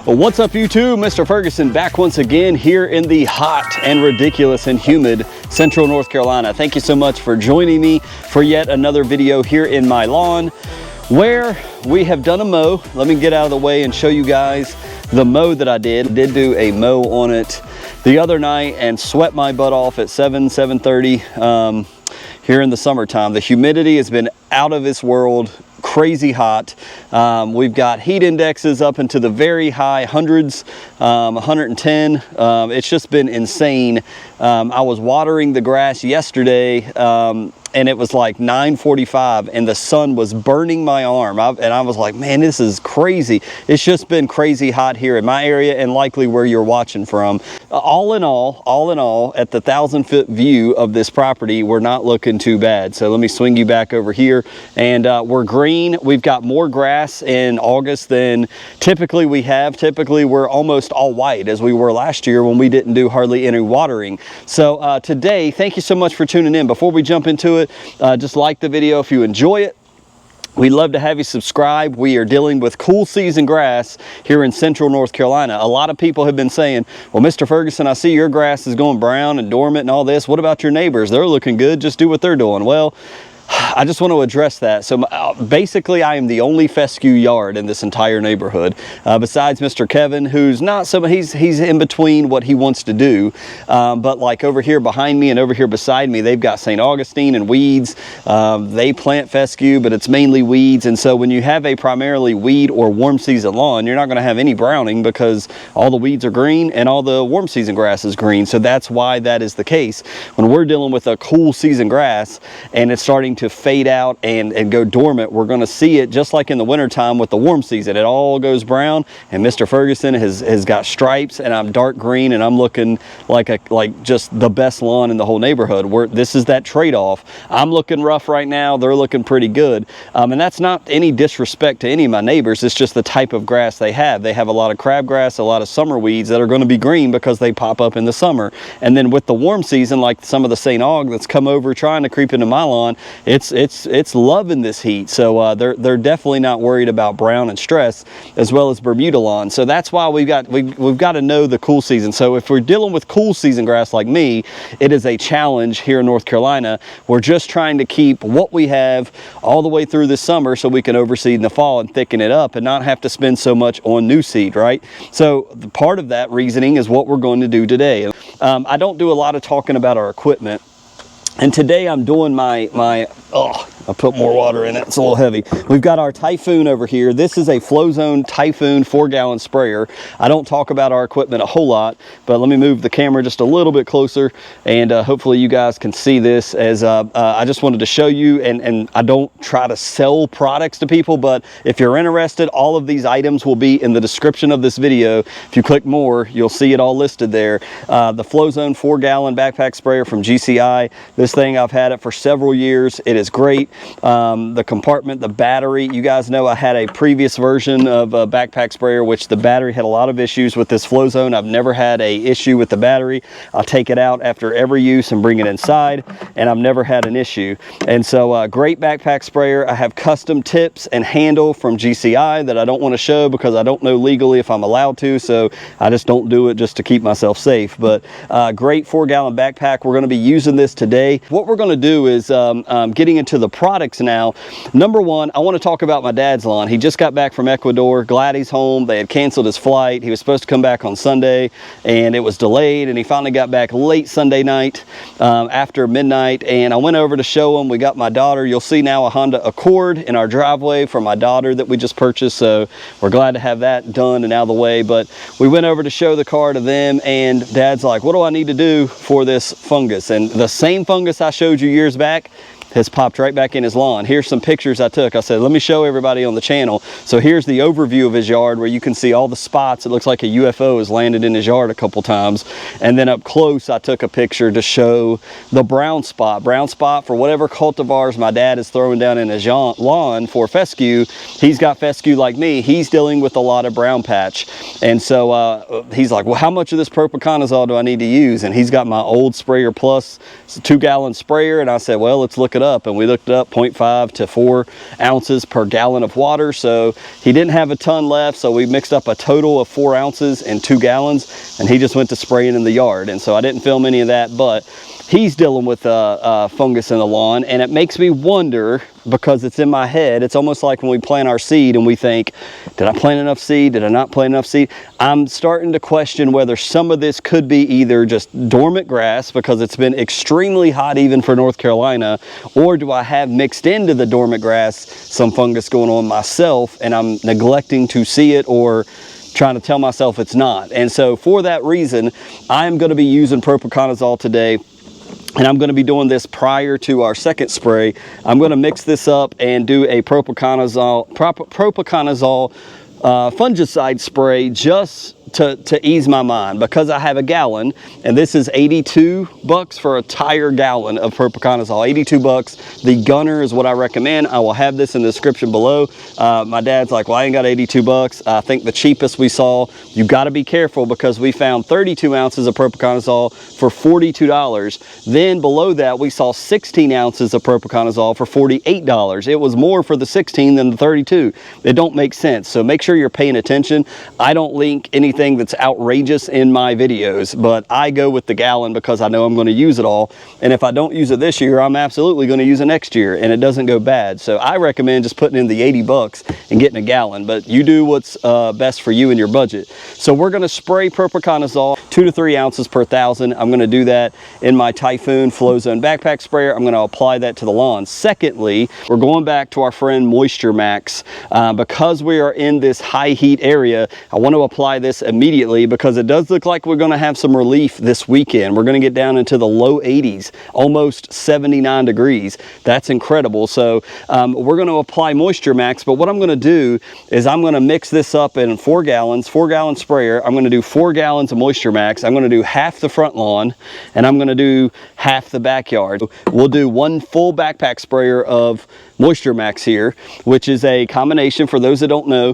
Well, what's up YouTube? Mr. Ferguson back once again here in the hot and ridiculous and humid Central North Carolina. Thank you so much for joining me for yet another video here in my lawn where we have done a mow. Let me get out of the way and show you guys the mow that I did. Did do a mow on it the other night and sweat my butt off at 7:30 here in the summertime. The humidity has been out of this world, crazy hot. We've got heat indexes up into the very high hundreds, 110. It's just been insane. I was watering the grass yesterday and it was like 9:45 and the sun was burning my arm. And I was like, man, this is crazy. It's just been crazy hot here in my area and likely where you're watching from. All in all, at the 1,000-foot view of this property, we're not looking too bad. So let me swing you back over here, and we're green. We've got more grass in August than typically we have. Typically we're almost all white as we were last year when we didn't do hardly any watering. So today, thank you so much for tuning in. Before we jump into it, just like the video if you enjoy it. We'd love to have you subscribe. We are dealing with cool season grass here in Central North Carolina. A lot of people have been saying, well, Mr. Ferguson, I see your grass is going brown and dormant and all this. What about your neighbors? They're looking good. Just do what they're doing. Well, I just want to address that. So basically, I am the only fescue yard in this entire neighborhood, besides Mr. Kevin, who's not so, he's in between what he wants to do. But like over here behind me and over here beside me, they've got St. Augustine and weeds. They plant fescue, but it's mainly weeds. And so when you have a primarily weed or warm season lawn, you're not going to have any browning because all the weeds are green and all the warm season grass is green. So that's why that is the case. When we're dealing with a cool season grass and it's starting to fade out and go dormant, we're going to see it just like in the wintertime with the warm season. It all goes brown, and Mr. Ferguson has got stripes, and I'm dark green, and I'm looking like just the best lawn in the whole neighborhood. This is that trade-off. I'm looking rough right now. They're looking pretty good, and that's not any disrespect to any of my neighbors. It's just the type of grass they have. They have a lot of crabgrass, a lot of summer weeds that are going to be green because they pop up in the summer. And then with the warm season, like some of the St. Aug that's come over trying to creep into my lawn, it's loving this heat. So they're definitely not worried about brown and stress, as well as Bermuda lawn. So that's why we've got to know the cool season. So if we're dealing with cool season grass like me, it is a challenge here in North Carolina. We're just trying to keep what we have all the way through this summer so we can overseed in the fall and thicken it up and not have to spend so much on new seed, right? So the part of that reasoning is what we're going to do today. I don't do a lot of talking about our equipment. And today I'm doing I put more water in it, it's a little heavy. We've got our Typhoon over here. This is a Flow Zone Typhoon 4-gallon sprayer. I don't talk about our equipment a whole lot, but let me move the camera just a little bit closer, and hopefully you guys can see this. As I just wanted to show you, and I don't try to sell products to people, but if you're interested, all of these items will be in the description of this video. If you click more, you'll see it all listed there. The Flow Zone 4-gallon backpack sprayer from GCI. This thing, I've had it for several years. It is great. The compartment, the battery, you guys know I had a previous version of a backpack sprayer which the battery had a lot of issues with. This Flow Zone, I've never had a issue with the battery. I'll take it out after every use and bring it inside, and I've never had an issue. And so great backpack sprayer. I have custom tips and handle from GCI that I don't want to show because I don't know legally if I'm allowed to, so I just don't do it just to keep myself safe. But great 4-gallon backpack. We're going to be using this today. What we're going to do is getting into the products now. Number one, I want to talk about my dad's lawn. He just got back from Ecuador. Glad he's home. They had canceled his flight. He was supposed to come back on Sunday and it was delayed, and he finally got back late Sunday night after midnight, and I went over to show him. We got my daughter. You'll see now a Honda Accord in our driveway for my daughter that we just purchased, so we're glad to have that done and out of the way. But we went over to show the car to them, and Dad's like, what do I need to do for this fungus? And the same fungus I showed you years back has popped right back in his lawn. Here's some pictures I took. I said, let me show everybody on the channel. So here's the overview of his yard where you can see all the spots. It looks like a UFO has landed in his yard a couple times. And then up close, I took a picture to show the brown spot. Brown spot for whatever cultivars my dad is throwing down in his lawn for fescue. He's got fescue like me. He's dealing with a lot of brown patch. And so he's like, well, how much of this propiconazole do I need to use? And he's got my old Sprayer Plus 2-gallon sprayer. And I said, well, let's look it up. And we looked it up. what, 0.5 to 4 ounces per gallon of water. So he didn't have a ton left, so we mixed up a total of 4 ounces in 2 gallons, and he just went to spraying in the yard. And so I didn't film any of that, but he's dealing with fungus in the lawn, and it makes me wonder, because it's in my head. It's almost like when we plant our seed and we think, did I plant enough seed? Did I not plant enough seed? I'm starting to question whether some of this could be either just dormant grass, because it's been extremely hot even for North Carolina, or do I have mixed into the dormant grass some fungus going on myself and I'm neglecting to see it, or trying to tell myself it's not. And so for that reason, I'm going to be using propiconazole today. And I'm going to be doing this prior to our second spray. I'm going to mix this up and do a propiconazole fungicide spray just to ease my mind, because I have a gallon, and this is $82 for a entire gallon of propiconazole. $82. The Gunner is what I recommend. I will have this in the description below. My dad's like, well, I ain't got $82. I think the cheapest we saw, you got to be careful, because we found 32 ounces of propiconazole for $42. Then below that, we saw 16 ounces of propiconazole for $48. It was more for the 16 than the 32. It don't make sense. So make sure you're paying attention. I don't link anything that's outrageous in my videos, but I go with the gallon because I know I'm going to use it all. And if I don't use it this year, I'm absolutely going to use it next year, and it doesn't go bad. So I recommend just putting in the $80 and getting a gallon, but you do what's best for you and your budget. So we're going to spray propiconazole 2 to 3 ounces per 1,000. I'm going to do that in my Typhoon Flow Zone backpack sprayer. I'm going to apply that to the lawn. Secondly, we're going back to our friend Moisture Max. Because we are in this high heat area, I want to apply this immediately, because it does look like we're going to have some relief this weekend. We're going to get down into the low 80s, almost 79 degrees. That's incredible. So we're going to apply Moisture Max, but what I'm going to do is I'm going to mix this up in 4 gallon sprayer. I'm going to do 4 gallons of Moisture Max. I'm going to do half the front lawn, and I'm going to do half the backyard. We'll do 1 full backpack sprayer of Moisture Max here, which is a combination, for those that don't know,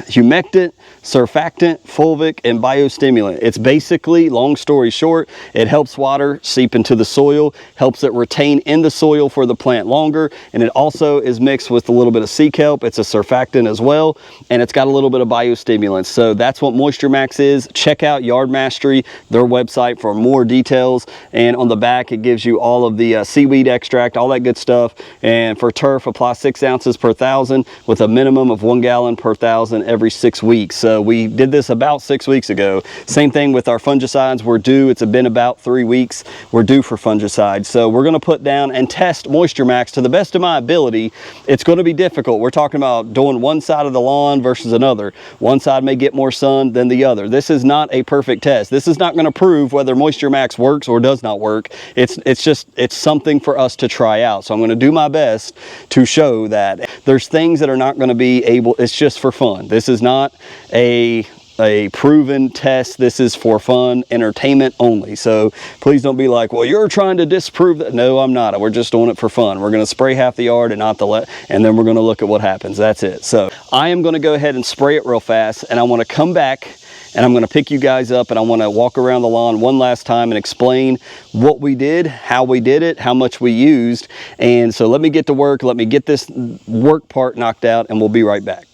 humectant, surfactant, fulvic, and biostimulant. It's basically, long story short, it helps water seep into the soil, helps it retain in the soil for the plant longer, and it also is mixed with a little bit of sea kelp. It's a surfactant as well, and it's got a little bit of biostimulants. So that's what Moisture Max is. Check out Yard Mastery, their website, for more details. And on the back, it gives you all of the seaweed extract, all that good stuff. And for turf, apply 6 ounces per 1,000 with a minimum of 1 gallon per 1,000 every 6 weeks. So we did this about 6 weeks ago. Same thing with our fungicides. We're due, it's been about 3 weeks, we're due for fungicide. So we're going to put down and test Moisture Max to the best of my ability. It's going to be difficult. We're talking about doing one side of the lawn versus another. One side may get more sun than the other. This is not a perfect test. This is not going to prove whether Moisture Max works or does not work. It's something for us to try out. So I'm going to do my best to show that there's things that are not going to be able, it's just for fun. This is not a proven test. This is for fun, entertainment only. So please don't be like, well, you're trying to disprove that. No, I'm not. We're just doing it for fun. We're going to spray half the yard and not and then we're going to look at what happens. That's it. So I am going to go ahead and spray it real fast, and I want to come back and I'm going to pick you guys up, and I want to walk around the lawn one last time and explain what we did, how we did it, how much we used. And so let me get to work. Let me get this work part knocked out, and we'll be right back.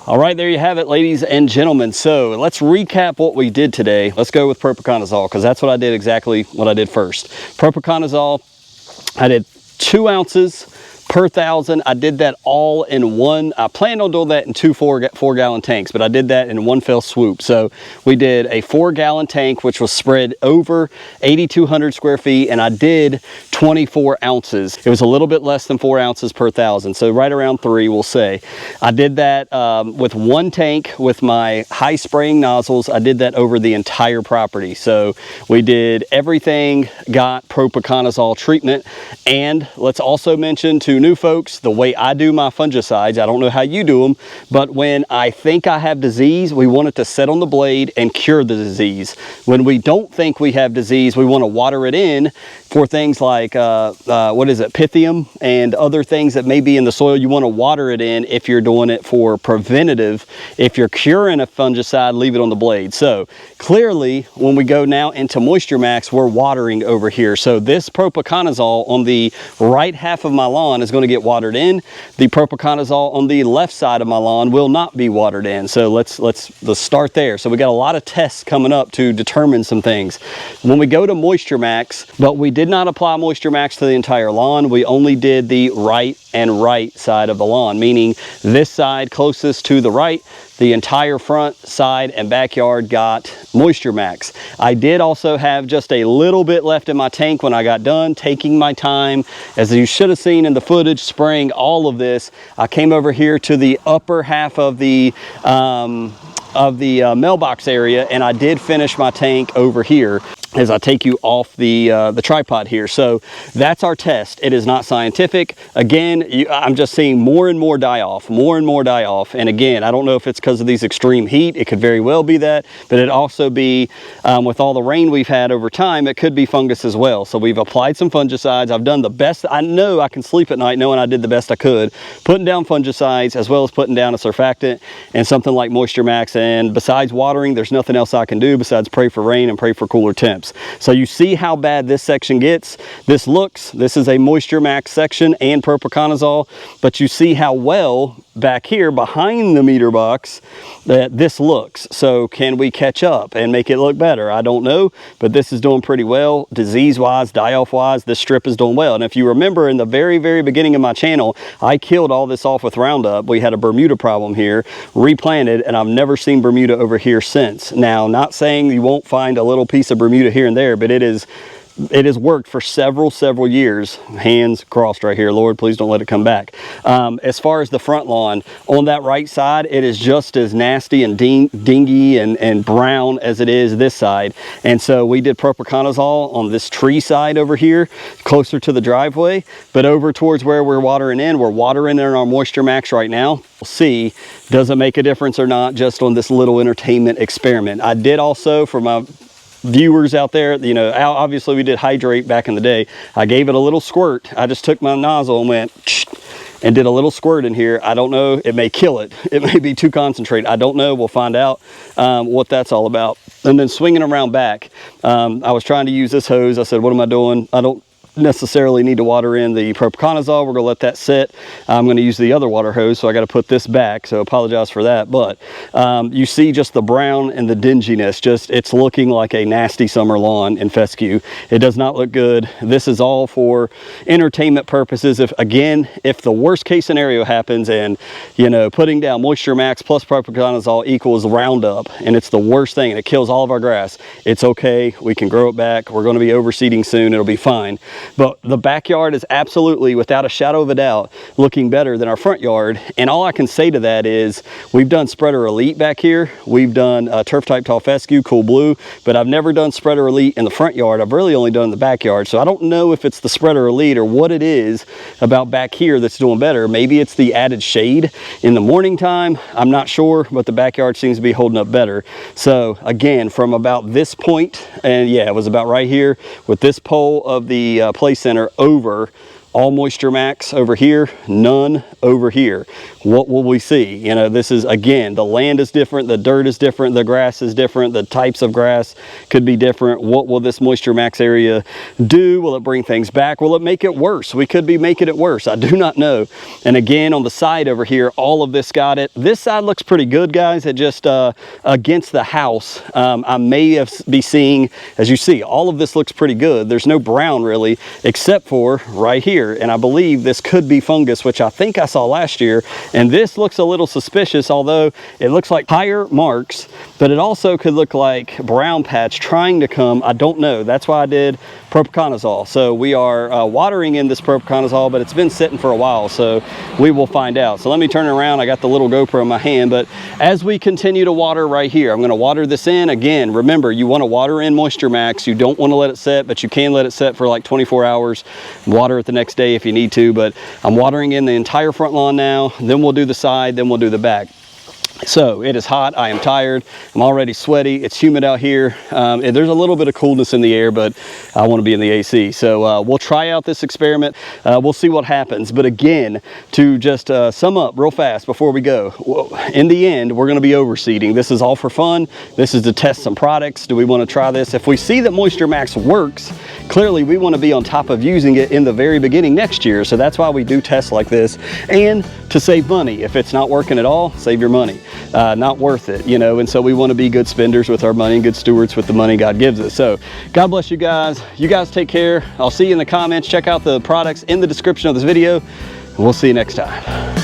All right, there you have it, ladies and gentlemen. So let's recap what we did today. Let's go with propiconazole, because that's what I did, exactly what I did first. Propiconazole, I did 2 ounces per 1,000. I did that all in one. I planned on doing that in 2 4-gallon tanks, but I did that in one fell swoop. So we did a 4-gallon tank, which was spread over 8,200 square feet, and I did 24 ounces. It was a little bit less than 4 ounces per 1,000, so right around 3, we'll say. I did that with one tank with my high spraying nozzles. I did that over the entire property. So we did everything, got propiconazole treatment. And let's also mention to new folks, the way I do my fungicides, I don't know how you do them, but when I think I have disease, we want it to set on the blade and cure the disease. When we don't think we have disease, we want to water it in for things like pythium and other things that may be in the soil. You want to water it in if you're doing it for preventative. If you're curing a fungicide, leave it on the blade. So clearly, when we go now into Moisture Max, we're watering over here. So this propiconazole on the right half of my lawn is going to get watered in. The propiconazole on the left side of my lawn will not be watered in. So let's start there. So we got a lot of tests coming up to determine some things. When we go to Moisture Max, but we did not apply Moisture Max to the entire lawn. We only did the right side of the lawn, meaning this side closest to the right. The entire front, side, and backyard got Moisture Max. I did also have just a little bit left in my tank when I got done, taking my time. As you should have seen in the footage, spraying all of this. I came over here to the upper half of the mailbox area, and I did finish my tank over here as I take you off the tripod here. So that's our test. It is not scientific. Again, I'm just seeing more and more die off, And again, I don't know if it's because of these extreme heat. It could very well be that, but it also be with all the rain we've had over time, it could be fungus as well. So we've applied some fungicides. I've done the best. I know I can sleep at night knowing I did the best I could, putting down fungicides as well as putting down a surfactant and something like Moisture Max. And besides watering, there's nothing else I can do besides pray for rain and pray for cooler temps. So you see how bad this section gets. This is a Moisture Max section and propiconazole, but you see how well back here behind the meter box that this looks. So can we catch up and make it look better? I don't know, but this is doing pretty well. Disease wise, die off wise, this strip is doing well. And if you remember in the very beginning of my channel, I killed all this off with Roundup. We had a Bermuda problem here, replanted, and I've never seen Bermuda over here since. Now, not saying you won't find a little piece of Bermuda here and there, but it has worked for several years. Hands crossed right here. Lord, please don't let it come back. As far as the front lawn, on that right side, it is just as nasty and dingy and brown as it is this side. And so we did propiconazole on this tree side over here, closer to the driveway. But over towards where we're watering in our Moisture Max right now. We'll see, does it make a difference or not, just on this little entertainment experiment. I did also, for my viewers out there, you know, obviously we did hydrate back in the day. I gave it a little squirt. I just took my nozzle and went and did a little squirt in here. I don't know, it may kill it. It may be too concentrated. I don't know, we'll find out what that's all about. And then swinging around back, I was trying to use this hose. I said, what am I doing? I don't necessarily need to water in the propiconazole. We're gonna let that sit. I'm gonna use the other water hose, so I got to put this back, so apologize for that. But you see just the brown and the dinginess, it's looking like a nasty summer lawn in fescue. It does not look good. This is all for entertainment purposes. If the worst case scenario happens and, you know, putting down Moisture Max plus propiconazole equals Roundup, and it's the worst thing and it kills all of our grass, it's okay. We can grow it back. We're going to be overseeding soon. It'll be fine. But the backyard is absolutely, without a shadow of a doubt, looking better than our front yard. And all I can say to that is we've done Spreader Elite back here. We've done Turf Type Tall Fescue, Cool Blue, but I've never done Spreader Elite in the front yard. I've really only done the backyard. So I don't know if it's the Spreader Elite or what it is about back here that's doing better. Maybe it's the added shade in the morning time. I'm not sure, but the backyard seems to be holding up better. So again, from about this point, and yeah, it was about right here with this pole of the play center over, all moisture max over here, none over here. What will we see? You know, this is, again, the land is different, the dirt is different, the grass is different, the types of grass could be different. What will this moisture max area do? Will it bring things back? Will it make it worse? We could be making it worse. I do not know. And again, on the side over here, all of this got it. This side looks pretty good, guys. It just, against the house, I may be seeing, as you see, all of this looks pretty good. There's no brown really, except for right here. And I believe this could be fungus, which I think I saw last year. And this looks a little suspicious, although it looks like higher marks, but it also could look like brown patch trying to come. I don't know. That's why I did propiconazole. So we are watering in this propiconazole, but it's been sitting for a while, so we will find out. So let me turn around. I got the little GoPro in my hand, but as we continue to water right here, I'm going to water this in. Again, remember, you want to water in moisture max. You don't want to let it set, but you can let it set for like 24 hours. Water it the next day if you need to, but I'm watering in the entire front lawn now. Then we'll do the side, then we'll do the back. So it is hot. I am tired. I'm already sweaty. It's humid out here. There's a little bit of coolness in the air, but I want to be in the AC. So we'll try out this experiment. We'll see what happens. But again, to just sum up real fast before we go, in the end, we're going to be overseeding. This is all for fun. This is to test some products. Do we want to try this? If we see that Moisture Max works, clearly we want to be on top of using it in the very beginning next year. So that's why we do tests like this, and to save money. If it's not working at all, save your money. Not worth it, you know. And so we want to be good spenders with our money, good stewards with the money God gives us. So God bless you guys. You guys take care. I'll see you in the comments. Check out the products in the description of this video. We'll see you next time.